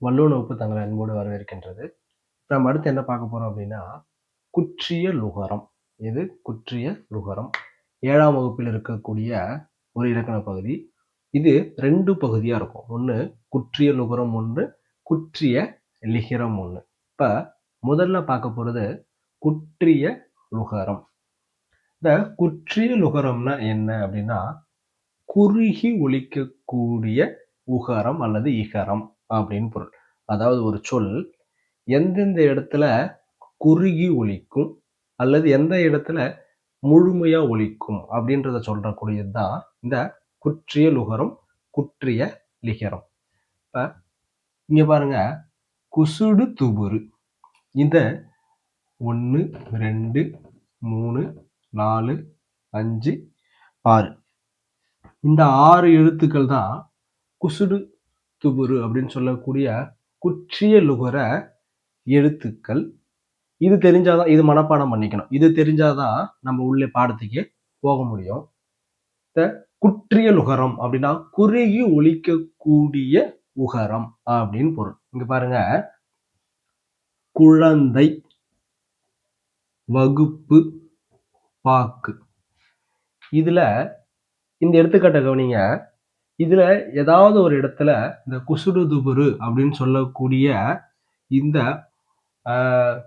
வள்ளுவன் வகுப்பு தங்களை அன்போடு வரவேற்கின்றது. நம்ம அடுத்து என்ன பார்க்க போறோம் அப்படின்னா, குற்றிய லுகரம். இது குற்றிய லுகரம். 7ஆம் வகுப்பில் இருக்கக்கூடிய ஒரு இலக்கண பகுதி. இது 2 பகுதியா இருக்கும். ஒண்ணு குற்றிய லுகரம் 1, குற்றிய லிகிரம் 1. இப்ப முதல்ல பார்க்க போறது குற்றிய லுகரம். இந்த குற்றிய லுகரம்னா என்ன அப்படின்னா, குறுகி ஒலிக்கக்கூடிய உகரம் அல்லது இகரம் அப்படின்னு பொருள். அதாவது ஒரு சொல் எந்தெந்த இடத்துல குறுகி ஒலிக்கும் அல்லது எந்த இடத்துல முழுமையா ஒலிக்கும் அப்படின்றத சொல்றக்கூடியது தான் இந்த குற்றிய லுகரம், குற்றிய லிகரம். இப்ப இங்க பாருங்க, குசுடு துபுரு. இந்த 1, 2, 3, 4, 5, 6 இந்த 6 எழுத்துக்கள் தான் குசுடு துபுரு அப்படின்னு சொல்லக்கூடிய குற்றிய லுகர எழுத்துக்கள். இது தெரிஞ்சாதான், இது மனப்பாடம் பண்ணிக்கணும். இது தெரிஞ்சாதான் நம்ம உள்ளே பாடத்துக்கே போக முடியும். இந்த குற்றிய லுகரம் அப்படின்னா குறுகி ஒலிக்கக்கூடிய உகரம் அப்படின்னு பொருள். இங்க பாருங்க, குழந்தை, வகுப்பு, பாக்கு. இதுல இந்த எடுத்துக்காட்டை கவனிங்க. இதுல ஏதாவது ஒரு இடத்துல இந்த குசுடு துபுரு அப்படின்னு சொல்லக்கூடிய இந்த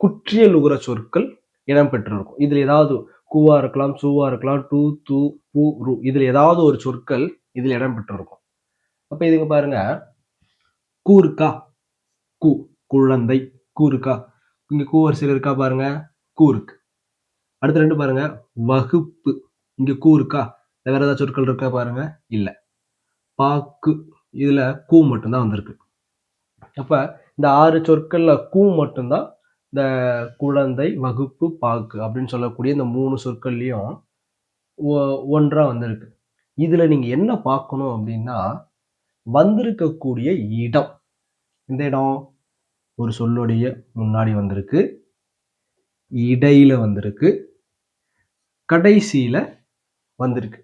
குற்றிய லுகர சொற்கள் இடம்பெற்றிருக்கும். இதுல ஏதாவது கூவா இருக்கலாம், சூவா இருக்கலாம், டு, து, பு, ரு. இதுல ஏதாவது ஒரு சொற்கள் இதுல இடம்பெற்றிருக்கும். அப்ப இதுங்க பாருங்க, கூர்க்கா, கு, குழந்தை, கூர்க்கா. இங்க கூ வரிசையில் இருக்கா பாருங்க, கூ இருக்கு. அடுத்த 2 பாருங்க, வகுப்பு. இங்க கூ இருக்கா? வேற ஏதாவது சொற்கள் இருக்கா பாருங்க, இல்ல. பாக்கு, இதுல கூ மட்டும்தான் வந்திருக்கு. அப்ப இந்த 6 சொற்கள்ல கூ மட்டும்தான் இந்த குழந்தை, வகுப்பு, பாக்கு அப்படின்னு சொல்லக்கூடிய இந்த 3 சொற்கள்லயும் ஒன்றா வந்திருக்கு. இதுல நீங்க என்ன பார்க்கணும் அப்படின்னா, வந்திருக்கக்கூடிய இடம். இந்த இடம் ஒரு சொல்லுடைய முன்னாடி வந்திருக்கு, இடையில வந்திருக்கு, கடைசியில வந்திருக்கு.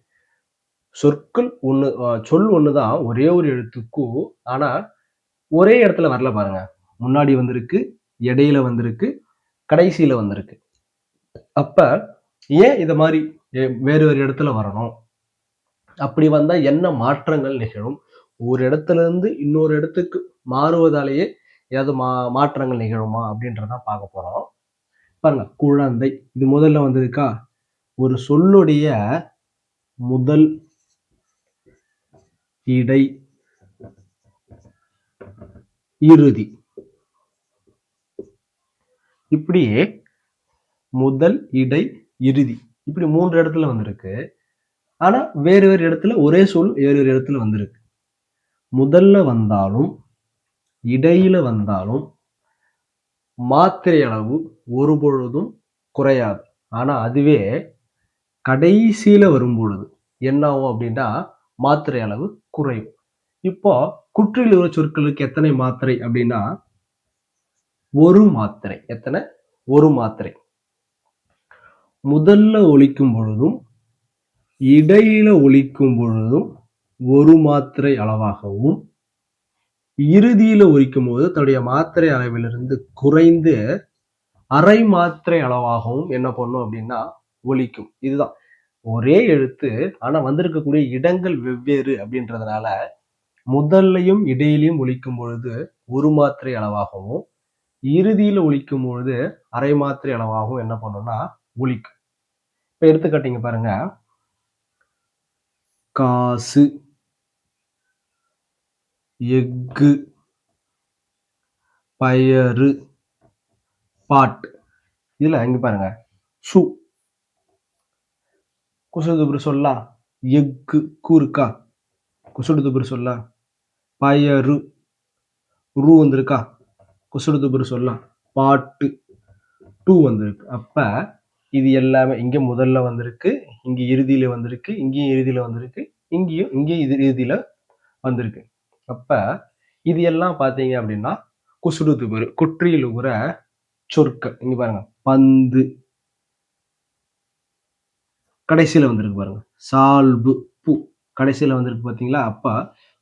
சொற்கள் ஒண்ணு, சொல் ஒண்ணுதான், ஒரே ஒரு எழுத்து கு. ஆனா ஒரே இடத்துல வரல பாருங்க. முன்னாடி வந்திருக்கு, இடையில வந்திருக்கு, கடைசியில வந்திருக்கு. அப்ப ஏன் இத மாதிரி வேறு வேறு இடத்துல வரணும்? அப்படி வந்தா என்ன மாற்றங்கள் நிகழும்? ஒரு இடத்துல இருந்து இன்னொரு இடத்துக்கு மாறுவதாலேயே ஏதாவது மாற்றங்கள் நிகழுமா அப்படின்றதான் பார்க்க போறோம். பாருங்க, குழந்தை இது முதல்ல வந்திருக்கா? ஒரு சொல்லுடைய முதல், இடை, இறுதி. இப்படியே முதல், இடை, இறுதி இப்படி 3 இடத்துல வந்திருக்கு. ஆனா வேறு வேறு இடத்துல ஒரே சொல் வேறு வேறு இடத்துல வந்திருக்கு. முதல்ல வந்தாலும் இடையில வந்தாலும் மாத்திரை அளவு ஒரு பொழுதும் குறையாது. ஆனா அதுவே கடைசியில வரும் பொழுது என்ன ஆகும் அப்படின்னா மாத்திரை அளவு குறையும். இப்போ குற்றில் உள்ள சொற்களுக்கு எத்தனை மாத்திரை அப்படின்னா ஒரு மாத்திரை. எத்தனை? ஒரு மாத்திரை. முதல்ல ஒலிக்கும் பொழுதும் இடையில ஒலிக்கும் பொழுதும் ஒரு மாத்திரை அளவாகவும், இறுதியில ஒலிக்கும் போது தன்னுடைய மாத்திரை அளவிலிருந்து குறைந்து அரை மாத்திரை அளவாகவும் என்ன பண்ணும் அப்படின்னா ஒலிக்கும். இதுதான் ஒரே எழுத்து, ஆனா வந்திருக்கக்கூடிய இடங்கள் வெவ்வேறு அப்படின்றதுனால முதல்லையும் இடையிலையும் ஒலிக்கும் பொழுது ஒரு மாத்திரை அளவாகவும், இறுதியில ஒலிக்கும் பொழுது அரை மாத்திரை அளவாகவும் என்ன பண்ணும்னா ஒலிக்கும். இப்ப எடுத்துக்காட்டீங்க பாருங்க, காசு, எஃகு, பயறு, பாட்டு. இதுல இங்க பாருங்க, சு குசுடுதுபுரு சொல்லா, எஃகு கூர்க்கா, குசுடுதுபுரு சொல்லா, பயறு ரூ வந்திருக்கா, குசுடுதுபுரு சொல்லா, பாட்டு டூ வந்திருக்கு. அப்ப இது எல்லாமே இங்க முதல்ல வந்திருக்கு, இங்க இறுதியில வந்திருக்கு, இங்கேயும் இறுதியில வந்திருக்கு, இங்கேயும் இது இறுதியில வந்திருக்கு. அப்ப இது எல்லாம் பாத்தீங்க அப்படின்னா குசுடுதுபுரு குற்றியில் உகிற சொற்கள். இங்க பாருங்க, பந்து கடைசியில வந்திருக்கு பாருங்க, சால்பு பூ கடைசியில வந்திருக்கு பாத்தீங்களா? அப்ப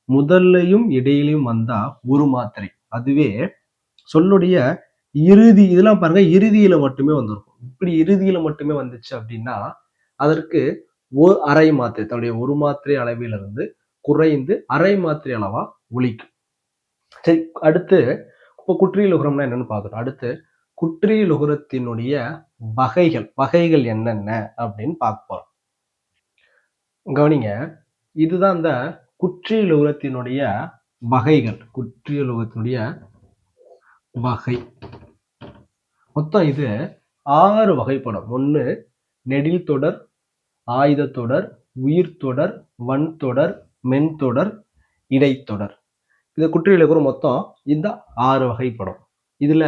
முதல்லையும் இடையிலையும் வந்தா ஒரு மாத்திரை, அதுவே சொல்லுடைய இறுதி இதெல்லாம் பாருங்க இறுதியில மட்டுமே வந்திருக்கும். இப்படி இறுதியில மட்டுமே வந்துச்சு அப்படின்னா அதற்கு அரை மாத்திரை தன்னுடைய ஒரு மாத்திரை அளவிலிருந்து குறைந்து அரை மாத்திரை அளவா ஒலிக்கும். சரி, அடுத்து இப்போ குற்றியல் உகரம்னா என்னன்னு பார்க்கணும். அடுத்து குற்றியல் உகரத்தினுடைய வகைகள் என்னென்ன அப்படின்னு பார்க்க போறோம். கவனிங்க, இதுதான் இந்த குற்றியல் உகரத்தினுடைய வகைகள். குற்றியல் உகரத்தினுடைய வகை மொத்தம் இது 6 வகைப்படும். 1 நெடில் தொடர், ஆயுத தொடர், உயிர்த்தொடர், வன்தொடர், மென்தொடர், இடைத்தொடர். இது குற்றியல் உகரம் மொத்தம் இந்த 6 வகைப்படும். இதுல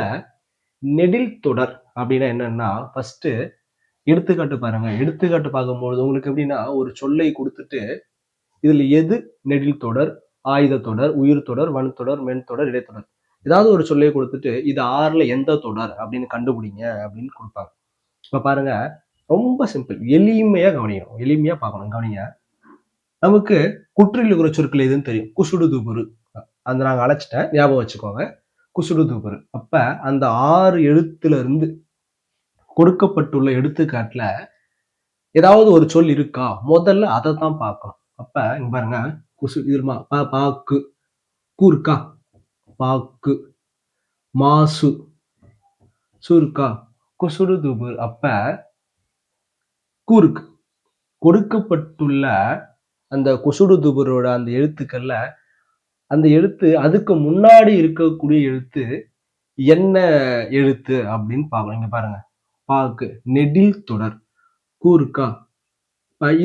நெடில் தொடர் அப்படின்னா என்னன்னா ஃபர்ஸ்ட் எடுத்துக்காட்டு பாருங்க. எடுத்துக்காட்டு பார்க்கும்போது உங்களுக்கு எப்படின்னா ஒரு சொல்லை கொடுத்துட்டு இதுல எது நெடில் தொடர், ஆயுத தொடர், உயிர் தொடர், வன்தொடர், மென்தொடர், இடைத்தொடர் ஏதாவது ஒரு சொல்லை கொடுத்துட்டு இது 6ல எந்த தொடர் அப்படின்னு கண்டுபிடிங்க அப்படின்னு கொடுப்பாங்க. இப்ப பாருங்க, ரொம்ப சிம்பிள், எளிமையா கவனிக்கணும், எளிமையா பார்க்கணும். கவனிங்க, நமக்கு குற்றியல் உகர சொற்கள் எதுன்னு தெரியும். குசுடு துபுரு அந்த நாங்க அழைச்சிட்டேன், ஞாபகம் வச்சுக்கோங்க. குசுடு துபுரு. அப்ப அந்த 6 எழுத்துல இருந்து கொடுக்கப்பட்டுள்ள எடுத்துக்காட்டுல ஏதாவது ஒரு சொல் இருக்கா, முதல்ல அதை தான் பார்க்கணும். அப்ப இங்க பாருங்க, பாக்கு கூ இருக்கா, பாக்கு மாசு இருக்கா, குசுடு துபுர். அப்ப கூருக்கு கொடுக்கப்பட்டுள்ள அந்த குசுடு துபுரோட அந்த எழுத்துக்கள்ல அந்த எழுத்து அதுக்கு முன்னாடி இருக்கக்கூடிய எழுத்து என்ன எழுத்து அப்படின்னு பார்க்கணும். இங்க பாருங்க, பாக்கு நெடில் தொடர் கூருக்கா,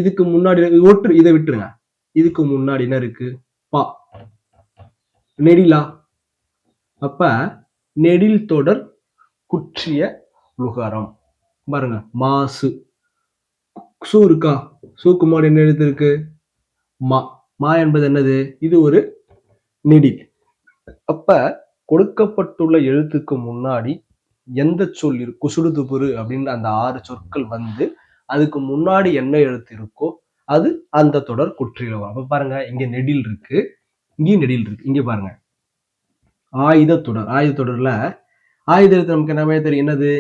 இதுக்கு முன்னாடி ஒற்று, இதை விட்டுருங்க. இதுக்கு முன்னாடி என்ன இருக்கு, பா நெடிலா. அப்ப நெடில் தொடர் குற்றிய லுகரம். பாருங்க, மாசு சூ இருக்கா, சூக்கு முன்னாடி என்ன எழுத்து இருக்கு, மா. மா என்பது என்னது, இது ஒரு நெடில். அப்ப கொடுக்கப்பட்டுள்ள எழுத்துக்கு முன்னாடி எந்த சொல் இருக்கு, குசுடு துபுரு அப்படின்னு அந்த 6 சொற்கள் வந்து அதுக்கு முன்னாடி என்ன எழுத்து இருக்கோ அது அந்த தொடர் குற்றியல் உகரம். அப்ப பாருங்க, இங்க நெடில் இருக்கு, இங்கேயும் நெடில் இருக்கு. இங்க பாருங்க, ஆயுத தொடர். ஆயுத தொடர்ல ஆயுத எழுத்து நமக்கு என்னவே தெரியும், என்னது,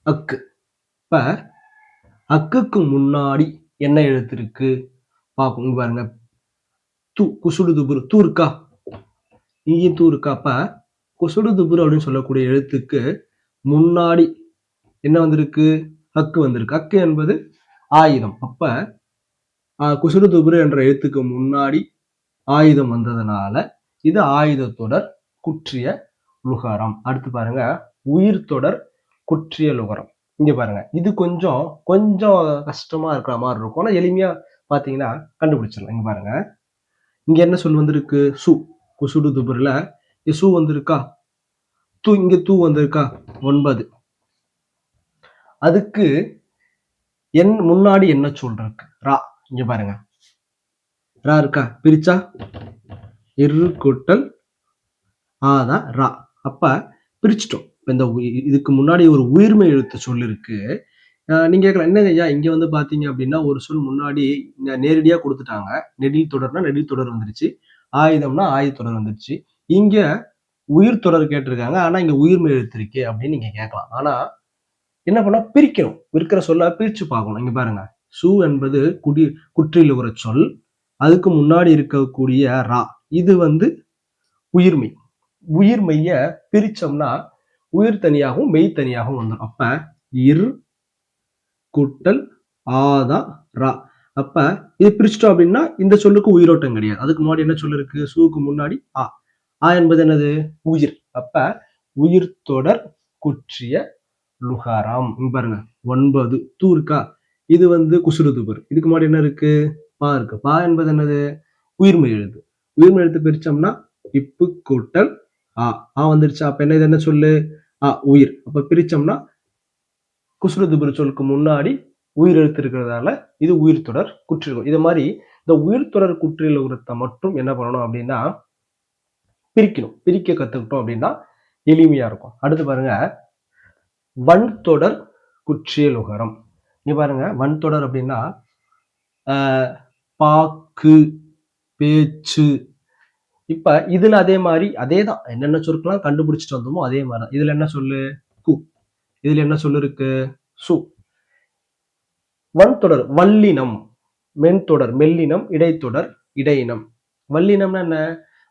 அக்கு. இப்ப அக்குக்கு முன்னாடி என்ன எழுத்து இருக்கு பார்ப்போம். இங்க பாருங்க, தூ குசுடு துபுரு தூ இருக்கா, இங்கேயும் தூ இருக்கா. அப்ப குசுடு துபுரு அப்படின்னு சொல்லக்கூடிய எழுத்துக்கு முன்னாடி என்ன வந்திருக்கு, அக்கு வந்திருக்கு. அக்கு என்பது ஆயுதம். அப்ப குசுடு துபுரு என்ற எழுத்துக்கு முன்னாடி ஆயுதம் வந்ததுனால இது ஆயுத தொடர் குற்றிய லுகரம். அடுத்து பாருங்க, உயிர் தொடர் குற்றிய லுகரம். இங்க பாருங்க, இது கொஞ்சம் கஷ்டமா இருக்கிற மாதிரி இருக்கும், ஆனா எளிமையா பாத்தீங்கன்னா கண்டுபிடிச்சிடலாம். இங்க பாருங்க, இங்க என்ன சொல் வந்திருக்கு, சு. குசுடு துபுருல சு வந்திருக்கா, தூ இங்க தூ வந்திருக்கா, 9. அதுக்கு முன்னாடி என்ன சொல் இருக்கு, ரா. இங்க பாருங்க, ரா இருக்கா, பிரிச்சா இரு கூட்டல் ஆதான் ரா. அப்ப பிரிச்சுட்டோம். இந்த இதுக்கு முன்னாடி ஒரு உயிர்மை எழுத்து சொல் இருக்கு. நீங்க கேட்கலாம், என்னங்க ஐயா இங்க வந்து பாத்தீங்க அப்படின்னா ஒரு சொல் முன்னாடி நேரடியா கொடுத்துட்டாங்க. நெடில் தொடர்னா நெடில் தொடர் வந்துருச்சு, ஆயுதம்னா ஆயுத தொடர் வந்துருச்சு. இங்க உயிர் தொடர் கேட்டிருக்காங்க, ஆனா இங்க உயிர்மை எழுத்து இருக்கே அப்படின்னு நீங்க கேட்கலாம். ஆனா என்ன பண்ணா பிரிக்கணும், இருக்கிற சொல்ல பிரிச்சு பார்க்கணும். இங்க பாருங்க, சு என்பது குற்றியல் உகர சொல், அதுக்கு முன்னாடி இருக்கக்கூடிய ரா இது வந்து உயிர்மெய். உயிர்மெய்ய பிரிச்சோம்னா உயிர் தனியாகவும் மெய் தனியாகவும் வந்துடும். அப்ப இர் கூட்டல் ஆதான் ரா. அப்ப இது பிரிச்சிட்டோம் அப்படின்னா இந்த சொல்லுக்கு உயிரோட்டம் கிடையாது. அதுக்கு முன்னாடி என்ன சொல் இருக்கு, சூக்கு முன்னாடி ஆ. ஆ என்பது என்னது, உயிர். அப்ப உயிர் தொடர் குற்றிய லுகரம். பாருங்க, 9 தூ இருக்கா, இது வந்து குசுடு துபுரு. இதுக்கு முன்னாடி என்ன இருக்கு, பா இருக்கு. பா என்பது என்னது, உயிர்மெய் எழுத்து. உயிர்மெய் எழுத்து பிரிச்சோம்னா இப்பு கூட்டல் ஆ. ஆ வந்துருச்சா. அப்ப என்ன, இது என்ன சொல்லு, உயிர். அப்ப பிரிச்சோம்னா குசுடு துபுரு சொல்லுக்கு முன்னாடி உயிர் எழுத்து இருக்கிறதால இது உயிர் தொடர் குற்றியல். இது மாதிரி இந்த உயிர் தொடர் குற்றியல் உரத்தை மட்டும் என்ன பண்ணணும் அப்படின்னா பிரிக்கணும். பிரிக்க கத்துக்கிட்டோம் அப்படின்னா எளிமையா இருக்கும். அடுத்து பாருங்க, வன்தொடர் குற்றியல் உகரம். இங்க பாருங்க, வன்தொடர் அப்படின்னா பாக்கு, பேச்சு, இப்ப இதுல அதே மாதிரி அதேதான் என்னென்ன சொற்கள்லாம் கண்டுபிடிச்சிட்டு வந்தோமோ அதே மாதிரிதான். இதுல என்ன சொல்லு? கு. இதுல என்ன சொல்லு இருக்கு? சு. வன்தொடர் வல்லினம், மென்தொடர் மெல்லினம், இடைத்தொடர் இடையினம். வல்லினம்னா என்ன?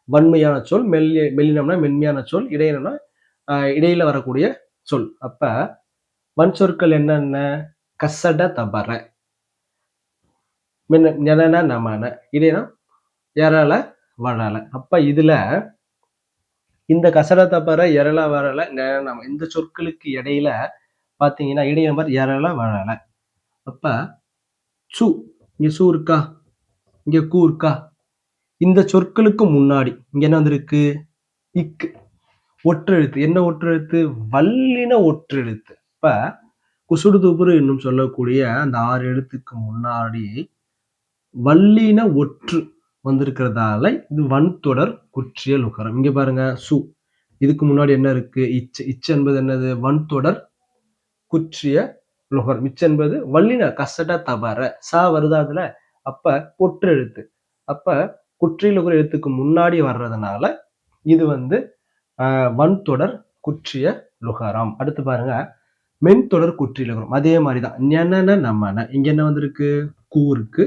வன்மையான சொல். மெல்லினம்னா மென்மையான சொல். இடையினம்னா இடையில வரக்கூடிய சொல். அப்ப வன் சொற்கள் என்னென்ன? கசட தபர, ஞெனன நமன, இடையினா எரள வழல. அப்ப இதுல இந்த கசட தபர, எரள வழல, ஞெனன நமன இந்த சொற்களுக்கு இடையில பாத்தீங்கன்னா இடையின பாரு எரள வழல. அப்ப சு, இங்க சு இருக்கா, இங்க கு இருக்கா, இந்த சொற்களுக்கு முன்னாடி இங்க என்ன வந்திருக்கு? இக்கு. ஒற்றெழுத்து. என்ன ஒற்றெழுத்து? வல்லின ஒற்றெழுத்து. இப்ப குசுடு துபுரு என்னும் சொல்லக்கூடிய அந்த 6 எழுத்துக்கு முன்னாடி வல்லின ஒற்று வந்திருக்கிறதால இது வன்தொடர் குற்றிய லுகரம். இங்க பாருங்க சு. இதுக்கு முன்னாடி என்ன இருக்கு? இச்சு. இச்சு என்பது என்னது? வன்தொடர் குற்றிய லுகரம். இச்சு என்பது வல்லின கசட தபர. சா வருதா அதுல? அப்ப ஒற்றெழுத்து. அப்ப குற்றிய லுகர எழுத்துக்கு முன்னாடி வர்றதுனால இது வந்து வன்தொடர் குற்றிய லுகரம். அடுத்து பாருங்க மென்தொடர் குற்றிய லுகரம். அதே மாதிரிதான் ஞெனன நமன. இங்க என்ன வந்திருக்கு? கூ இருக்கு.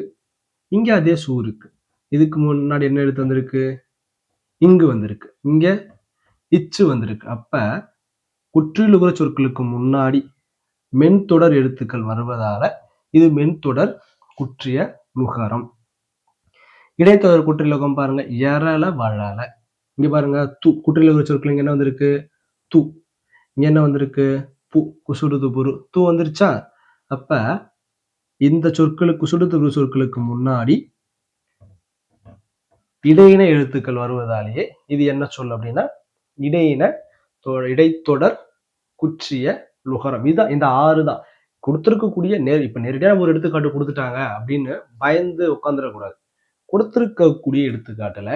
இங்க அதே சூ இருக்கு. இதுக்கு முன்னாடி என்ன எழுத்து வந்திருக்கு? இங்கு வந்திருக்கு. இங்க இச்சு வந்திருக்கு. அப்ப குற்றியலுகர சொற்களுக்கு முன்னாடி மென்தொடர் எழுத்துக்கள் வருவதால இது மென்தொடர் குற்றிய லுகரம். இடைத்தொடர் குற்றிய லுகரம் பாருங்க எரள வழல. இங்க பாருங்க து. குற்றியலுகர சொற்கள் இங்க என்ன வந்திருக்கு? து. இங்க என்ன வந்திருக்கு? பு. குசுடு துபுரு. து வந்துருச்சா? அப்ப இந்த சொற்களுக்கு குசுடு துபுரு சொற்களுக்கு முன்னாடி இடையின எழுத்துக்கள் வருவதாலேயே இது என்ன சொல் அப்படின்னா இடைத்தொடர் குற்றிய லுகரம். இதுதான் இந்த 6 தான் கொடுத்திருக்கக்கூடிய இப்ப நேரடியாக ஒரு எடுத்துக்காட்டு கொடுத்துட்டாங்க அப்படின்னு பயந்து உட்காந்துடக்கூடாது. கொடுத்திருக்கக்கூடிய எடுத்துக்காட்டுல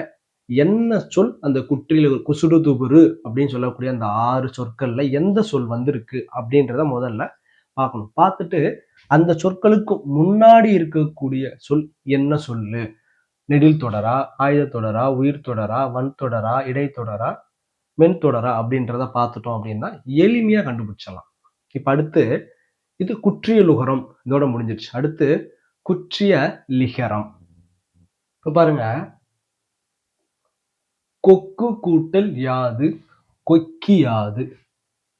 என்ன சொல் அந்த குற்றிய குசுடு துபுரு அப்படின்னு சொல்லக்கூடிய அந்த 6 சொற்கள்ல எந்த சொல் வந்திருக்கு அப்படின்றத முதல்ல பார்க்கணும். பார்த்துட்டு அந்த சொற்களுக்கு முன்னாடி இருக்கக்கூடிய சொல் என்ன சொல்லு? நெடில் தொடரா, ஆயுத தொடரா, உயிர் தொடரா, வன் தொடரா, இடைத்தொடரா, மென்தொடரா அப்படின்றத பார்த்துட்டோம் அப்படின்னா எளிமையா கண்டுபிடிச்சிடலாம். இப்ப அடுத்து இது குற்றிய லுகரம் இதோட முடிஞ்சிருச்சு. அடுத்து குற்றிய லிகரம். இப்ப பாருங்க கொக்கு கூட்டல் யாது கொக்கியாது,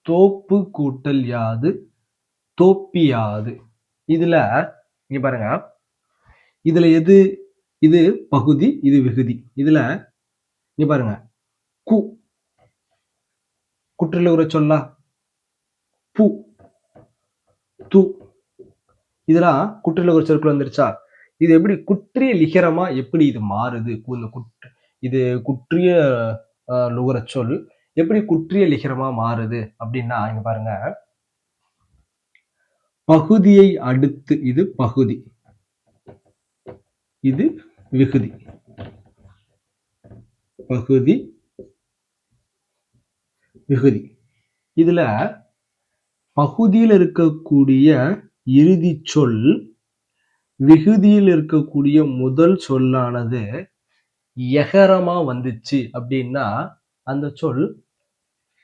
தோப்பு கூட்டல் யாது தோப்பியாது. இதுல இங்க பாருங்க இதுல எது? இது பகுதி, இது விகுதி. இதுல இங்க பாருங்க கு குற்றியலுகர சொல்லா, பு, து இதெல்லாம் குற்றியலுகர சொற்கள் வந்துருச்சா? இது எப்படி குற்றிய லிகரமா எப்படி இது மாறுது? இது குற்றிய லுகர சொல் எப்படி குற்றிய லிகரமா மாறுது அப்படின்னா இங்க பாருங்க பகுதியை அடுத்து இது பகுதி, இது விகுதி. பகுதி விகுதி. இதுல பகுதியில் இருக்கக்கூடிய இறுதி சொல் விகுதியில் இருக்கக்கூடிய முதல் சொல்லானது எகரமா வந்துச்சு அப்படின்னா அந்த சொல்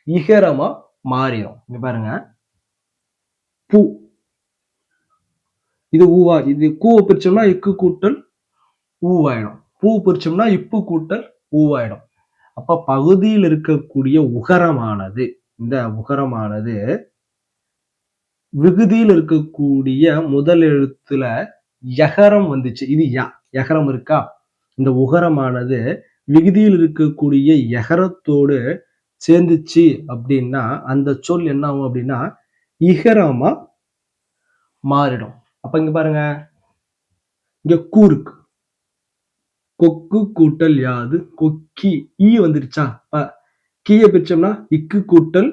இகரமா மாறிடும். இங்க பாருங்க பூ. இது ஊவா, இது கூவை பிரிச்சோம்னா இக்கு கூட்டல் ஊவாயிடும். பூ பிரிச்சோம்னா இப்பு கூட்டல் ஊவாயிடும். அப்ப பகுதியில் இருக்கக்கூடிய உகரமானது இந்த உகரமானது விகுதியில் இருக்கக்கூடிய முதல் எழுத்துல யகரம் வந்துச்சு. இது யகரம் இருக்கா? இந்த உகரமானது விகுதியில் இருக்கக்கூடிய யகரத்தோடு சேர்ந்துச்சு அப்படின்னா அந்த சொல் என்ன ஆகும் அப்படின்னா இகரமா மாறிடும். அப்ப இங்க பாருங்க இங்க கூ இருக்கு. கொக்கு கூட்டல் யாது கொக்கி, ஈ வந்துருச்சா? கீய பிரிச்சோம்னா இக்கு கூட்டல்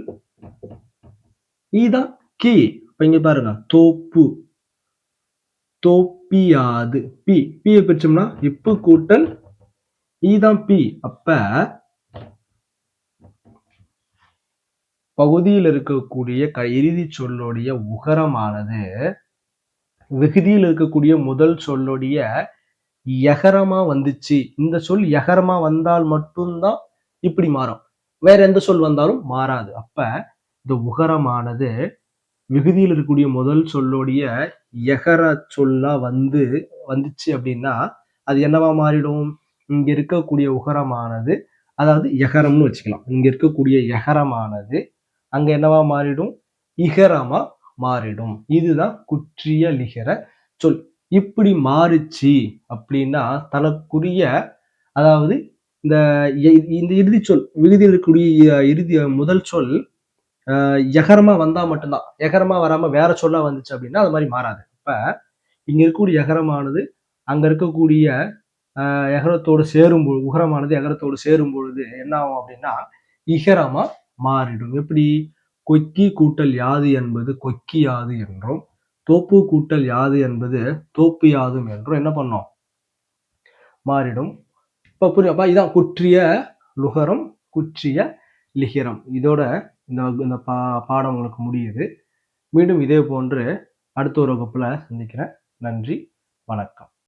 ஈதான் கீ. இப்ப இங்க பாருங்க தோப்பு தோப்பியாது, பி. பிய பிரிச்சோம்னா இப்பு கூட்டல் ஈதான் பி. அப்ப பகுதியில் இருக்கக்கூடிய இறுதி சொல்லுடைய உகரமானது விகுதியில் இருக்கக்கூடிய முதல் சொல்லுடைய எகரமா வந்துச்சு. இந்த சொல் எகரமா வந்தால் மட்டும்தான் இப்படி மாறும். வேற எந்த சொல் வந்தாலும் மாறாது. அப்ப இந்த உகரமானது விகுதியில் இருக்கக்கூடிய முதல் சொல்லுடைய எகர சொல்லா வந்துச்சு அப்படின்னா அது என்னவா மாறிடும்? இங்க இருக்கக்கூடிய உகரமானது அதாவது எகரம்னு வச்சுக்கலாம். இங்க இருக்கக்கூடிய எகரமானது அங்க என்னவா மாறிடும்? இகரமா மாறிடும். இதுதான் குற்றிய லிகர சொல். இப்படி மாறுச்சு அப்படின்னா தனக்குரிய அதாவது இந்த இந்த இறுதி சொல் விகுதியில் இருக்கக்கூடிய இறுதி முதல் சொல் எகரமா வந்தா மட்டும்தான். எகரமா வராம வேற சொல்லா வந்துச்சு அப்படின்னா அது மாதிரி மாறாது. அப்ப இங்க இருக்கக்கூடிய எகரமானது அங்க இருக்கக்கூடிய எகரத்தோடு சேரும் உகரமானது எகரத்தோடு சேரும் பொழுது என்ன ஆகும் அப்படின்னா இகரமா மாறிடும். எப்படி? கொக்கி கூட்டல் யாது என்பது கொக்கி யாது என்றும் தோப்பு கூட்டல் யாது என்பது தோப்பு யாதும் என்றும் என்ன பண்ணோம்? மாறிடும். இப்ப புரியும். அப்ப இதான் குற்றிய லுகரம், குற்றிய லிகிரம். இதோட இந்த பாடம் உங்களுக்கு முடியுது. மீண்டும் இதே போன்று அடுத்த ஒரு வகுப்புல சந்திக்கிறேன். நன்றி, வணக்கம்.